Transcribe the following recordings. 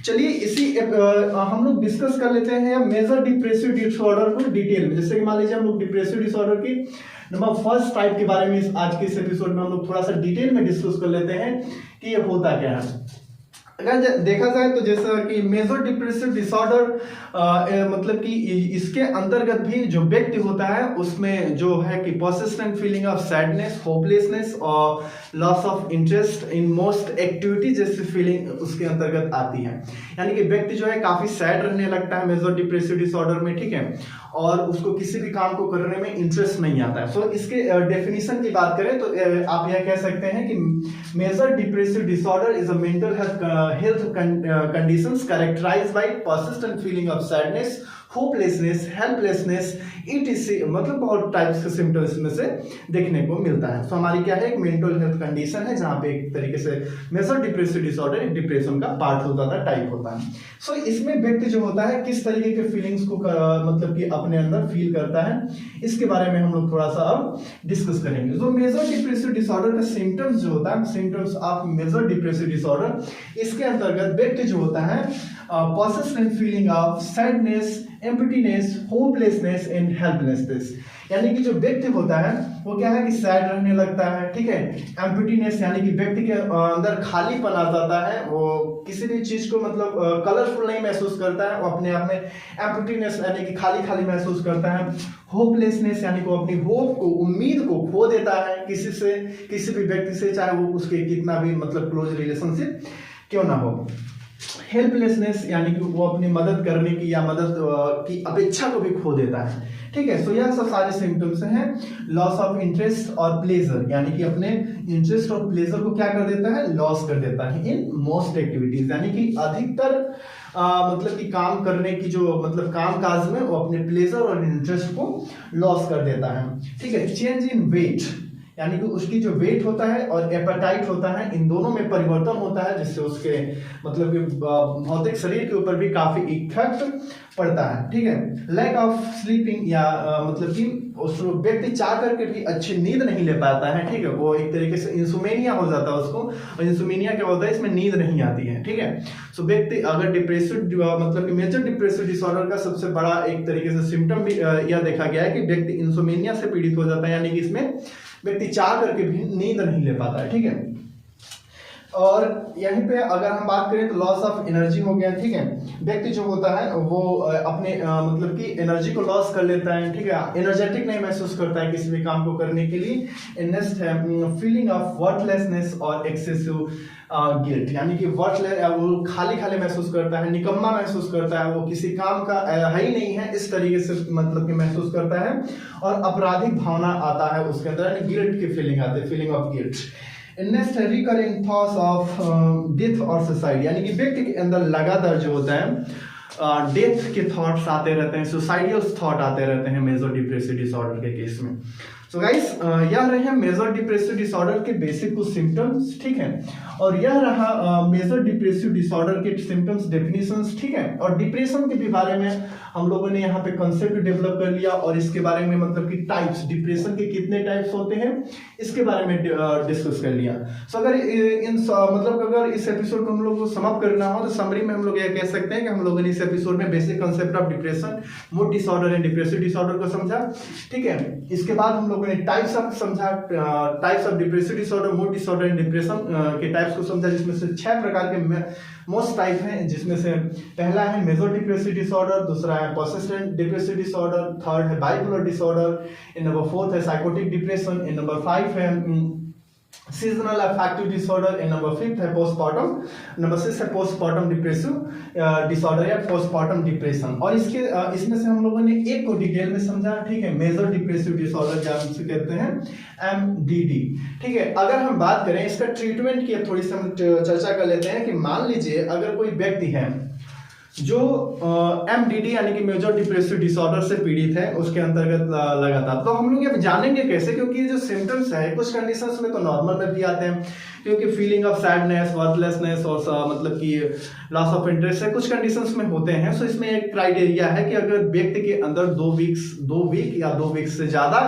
चलिए हम लोग डिस्कस कर लेते हैं मेजर डिप्रेसिव डिसऑर्डर को डिटेल में। जैसे कि मान लीजिए हम लोग डिप्रेसिव डिसऑर्डर की नंबर फर्स्ट टाइप के बारे में आज के इस एपिसोड में हम लोग थोड़ा सा डिटेल में डिस्कस कर लेते हैं कि ये होता क्या है। अगर देखा जाए तो जैसा कि मेजर डिप्रेसिव डिसऑर्डर मतलब कि इसके अंतर्गत भी जो व्यक्ति होता है उसमें जो है कि persistent feeling of sadness, hopelessness और loss of interest in most activity जैसी फीलिंग उसके अंतर्गत आती है। यानी कि व्यक्ति जो है काफी सैड रहने लगता है मेजर डिप्रेसिव डिसऑर्डर में, ठीक है, और उसको किसी भी काम को करने में इंटरेस्ट नहीं आता है। सो इसके डेफिनेशन की बात करें तो आप यह कह सकते हैं कि major depressive disorder is a mental health conditions characterized by persistent feeling of sadness, hopelessness, helplessness, etc मतलब बहुत टाइप्स के सिम्टम्स में से देखने को मिलता है। तो हमारी क्या है, एक मेंटल हेल्थ कंडीशन है जहाँ पे एक तरीके से मेजर डिप्रेसिव डिसऑर्डर एक डिप्रेशन का पार्ट होता था, टाइप होता है। सो इसमें व्यक्ति जो होता है किस तरीके के फीलिंग्स को मतलब कि अपने अंदर फील करता है, इसके बारे में हम लोग थोड़ा सा अब डिस्कस करेंगे। जो मेजर डिप्रेसिव डिसऑर्डर का सिम्टम्स जो होता है, symptoms of major depressive disorder, इसके अंतर्गत व्यक्ति जो होता है persistent feeling of sadness, emptiness, hopelessness and helplessness, यानी कि जो व्यक्ति होता है वो क्या है कि सैड रहने लगता है, ठीक है। एम्प्टीनेस यानी कि व्यक्ति के अंदर खालीपन आ जाता है, वो किसी भी चीज को मतलब कलरफुल नहीं महसूस करता है, वो अपने आप में एम्प्टीनेस यानी कि खाली खाली महसूस करता है। होपलेसनेस यानी कि वो अपनी होप को, उम्मीद को खो देता है किसी से, किसी भी व्यक्ति से, चाहे वो उसके कितना भी मतलब क्लोज रिलेशनशिप क्यों ना हो। हेल्पलेसनेस यानी कि वो अपनी मदद करने की या मदद की अपेक्षा को भी खो देता है, ठीक है। सो यह सब सारे सिम्टम्स हैं। लॉस ऑफ इंटरेस्ट और प्लेजर यानी कि अपने इंटरेस्ट और प्लेजर को क्या कर देता है, लॉस कर देता है इन मोस्ट एक्टिविटीज, यानी कि अधिकतर मतलब कि काम करने की जो मतलब काम काज में वो अपने प्लेजर और इंटरेस्ट को लॉस कर देता है, ठीक है। चेंज इन वेट यानी कि उसकी जो वेट होता है और एपेटाइट होता है, इन दोनों में परिवर्तन होता है, जिससे उसके मतलब कि भौतिक शरीर के ऊपर भी काफी इफेक्ट पड़ता है, ठीक है। लैक ऑफ स्लीपिंग या मतलब कि उस व्यक्ति चाह करके भी अच्छी नींद नहीं ले पाता है, ठीक है। वो एक तरीके से इंसोमेनिया हो जाता है उसको, और इंसोमेनिया क्या होता है, इसमें नींद नहीं आती है, ठीक है। सो व्यक्ति अगर डिप्रेसिव मतलब कि मेजर डिप्रेसिव डिसऑर्डर का सबसे बड़ा एक तरीके से सिम्टम भी यह देखा गया है कि व्यक्ति इंसोमेनिया से पीड़ित हो जाता है, यानी कि इसमें व्यक्ति चाह करके भी नींद नहीं ले पाता है, ठीक है। और यहीं पे अगर हम बात करें तो लॉस ऑफ एनर्जी हो गया, ठीक है। व्यक्ति जो होता है वो अपने मतलब कि एनर्जी को लॉस कर लेता है, ठीक है। एनर्जेटिक नहीं महसूस करता है किसी भी काम को करने के लिए। नेक्स्ट है फीलिंग ऑफ वर्थलेसनेस और एक्सेसिव गिल्ट, यानी कि वर्थलेस, वो खाली खाली महसूस करता है, निकम्मा महसूस करता है, वो किसी काम का है ही नहीं है, इस तरीके से मतलब कि महसूस करता है। और आपराधिक भावना आता है उसके अंदर, गिल्ट की फीलिंग आती है, फीलिंग ऑफ गिल्ट। नेक्स्ट है रिकरिंग थॉट्स ऑफ डेथ और सुसाइड, यानी कि व्यक्ति के अंदर लगातार जो होता है डेथ के थॉट्स आते रहते हैं, सुसाइडियल थॉट आते रहते हैं मेजर डिप्रेसिव डिसऑर्डर के केस में। सो गाइस यह रहे मेजर डिप्रेसिव डिसऑर्डर के बेसिक कुछ सिम्टम्स, ठीक है। और यह रहा मेजर डिप्रेसिव डिसऑर्डर के सिम्टम्स डेफिनेशंस, ठीक है। और डिप्रेशन के भी बारे में हम लोगों ने यहाँ पे कंसेप्ट डेवलप कर लिया, और इसके बारे में मतलब कि टाइप्स, डिप्रेशन के कितने टाइप्स होते हैं इसके बारे में डिस्कस कर लिया। सो अगर मतलब अगर इस एपिसोड को हम लोग को समाप्त करना हो तो समरी में हम लोग यह कह सकते हैं कि हम लोगों ने इस एपिसोड में basic concept of depression, mood disorder and depressive disorder को समझा, ठीक है। इसके बाद हम लोगों ने टाइप्स ऑफ समझा, types of depressive disorder, mood disorder and depression के टाइप्स को समझा, जिसमें से 6 प्रकार के मोस्ट टाइप हैं, जिसमें से पहला है मेजर डिप्रेसिव डिसऑर्डर, दूसरा है पर्सिस्टेंट डिप्रेसिव डिसऑर्डर, थर्ड है बाइपोलर डिसऑर्डर, इन नंबर 4 है साइकोटिक डिप्रेशन, इन नंबर 5 है सीजनल अफेक्टिव डिसऑर्डर, इन नंबर 5 है पोस्टमार्टम, नंबर 6 है पोस्टमार्टम डिप्रेसिव डिसऑर्डर या पोस्टमार्टम डिप्रेशन। और इसमें से हम लोगों ने एक को डिटेल में समझा, ठीक है, मेजर डिप्रेसिव डिसऑर्डर जिसे कहते हैं MDD, ठीक है। अगर हम बात करें इसका ट्रीटमेंट की थोड़ी सी हम चर्चा कर लेते हैं कि मान लीजिए अगर कोई व्यक्ति है जो MDD यानी कि मेजर डिप्रेसिव डिसऑर्डर से पीड़ित है, उसके अंतर्गत लगातार, तो हम लोग ये जानेंगे कैसे, क्योंकि जो सिम्टम्स है कुछ कंडीशंस में तो नॉर्मल में भी आते हैं, क्योंकि फीलिंग ऑफ सैडनेस, वर्थलेसनेस और मतलब कि लॉस ऑफ इंटरेस्ट है, कुछ कंडीशंस में होते हैं। सो इसमें एक क्राइटेरिया है कि अगर व्यक्ति के अंदर 2 वीक या 2 वीक से ज्यादा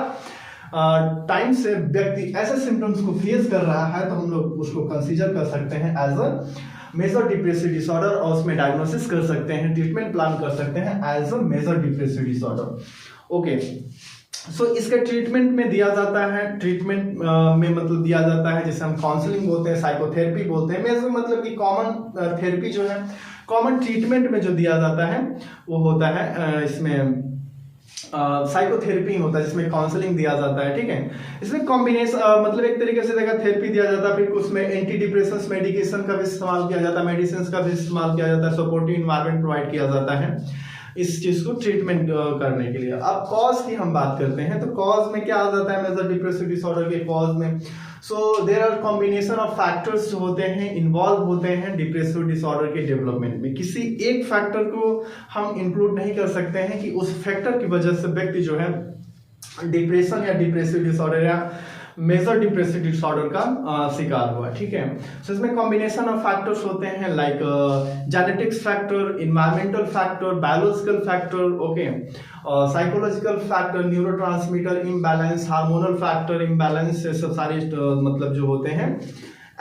टाइम से व्यक्ति ऐसे सिम्टम्स को फेस कर रहा है तो हम लोग उसको कंसीडर कर सकते हैं as a major depressive disorder और उसमें डायग्नोसिस कर सकते हैं, ट्रीटमेंट प्लान कर सकते हैं as a major depressive disorder. Okay, so इसके ट्रीटमेंट में दिया जाता है, ट्रीटमेंट में मतलब दिया जाता है जिसे हम काउंसलिंग बोलते हैं, साइकोथेरेपी बोलते हैं। मेजर मतलब कि कॉमन थेरेपी जो है, कॉमन ट्रीटमेंट में जो दिया जाता है वो होता है इसमें साइकोथेरेपी होता है, जिसमें काउंसलिंग दिया जाता है। ठीक है, इसमें कॉम्बिनेशन मतलब एक तरीके से देखा थेरेपी दिया जाता है, फिर उसमें एंटी डिप्रेशन मेडिकेशन का भी इस्तेमाल किया जाता है, मेडिसिन का भी इस्तेमाल किया जाता है, सपोर्टिव इन्वायरमेंट प्रोवाइड किया जाता है इस चीज को ट्रीटमेंट करने के लिए। अब कॉज की हम बात करते हैं, तो कॉज में क्या आ जाता है मेजर डिप्रेसिव डिसऑर्डर के कॉज में? So there are combination of factors जो होते हैं, इन्वॉल्व होते हैं डिप्रेसिव डिसऑर्डर के डेवलपमेंट में। किसी एक फैक्टर को हम इंक्लूड नहीं कर सकते हैं कि उस फैक्टर की वजह से व्यक्ति जो है डिप्रेशन या डिप्रेसिव डिसऑर्डर या मेजर डिप्रेसिव डिसऑर्डर का शिकार हुआ। ठीक है, सो इसमें कॉम्बिनेशन ऑफ फैक्टर्स होते हैं like genetics factor, environmental factor, biological factor, okay, psychological factor, neurotransmitter imbalance, hormonal factor imbalance, ये सब सारे मतलब जो होते हैं,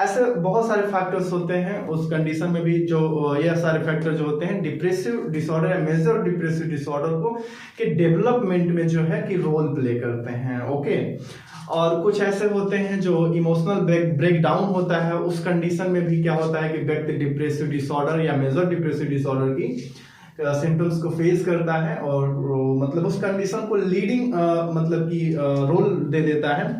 ऐसे बहुत सारे फैक्टर्स होते हैं। उस कंडीशन में भी जो ये सारे फैक्टर जो होते हैं डिप्रेसिव डिसऑर्डर या मेजर डिप्रेसिव डिसऑर्डर को के डेवलपमेंट में जो है कि रोल प्ले करते हैं। ओके, और कुछ ऐसे होते हैं जो इमोशनल ब्रेक डाउन होता है, उस कंडीशन में भी क्या होता है कि व्यक्ति डिप्रेसिव डिसऑर्डर या मेजर डिप्रेसिव डिसऑर्डर की सिम्टम्स को फेस करता है और मतलब उस कंडीशन को लीडिंग मतलब कि रोल दे देता है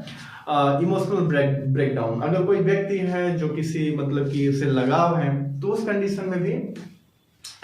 इमोशनल ब्रेकडाउन। अगर कोई व्यक्ति है जो किसी मतलब कि उससे लगाव है, तो उस कंडीशन में भी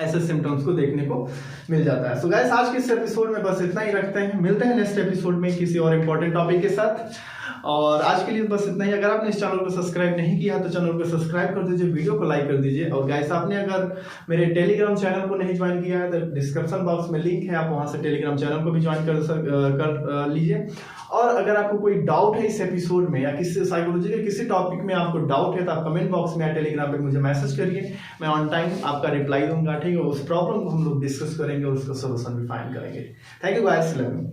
ऐसे सिम्टम्स को देखने को मिल जाता है। सो गाइस, आज के इस एपिसोड में बस इतना ही रखते हैं, मिलते हैं नेक्स्ट एपिसोड में किसी और इम्पोर्टेंट टॉपिक के साथ। और आज के लिए बस इतना ही। अगर आपने इस चैनल को सब्सक्राइब नहीं किया तो चैनल को सब्सक्राइब कर दीजिए, वीडियो को लाइक कर दीजिए। और गाइस, आपने अगर मेरे टेलीग्राम चैनल को नहीं ज्वाइन किया है तो डिस्क्रिप्शन बॉक्स में लिंक है, आप वहां से टेलीग्राम चैनल को भी ज्वाइन कर लीजिए। और अगर आपको कोई डाउट है इस एपिसोड में या किसी साइकोलॉजी के किसी टॉपिक में आपको डाउट है तो आप कमेंट बॉक्स में या टेलीग्राम पे मुझे मैसेज करिए, मैं ऑन टाइम आपका रिप्लाई दूंगा। ठीक है, उस प्रॉब्लम को हम लोग डिस्कस करेंगे और उसका सोल्यूशन भी फाइंड करेंगे। Thank you guys, love you.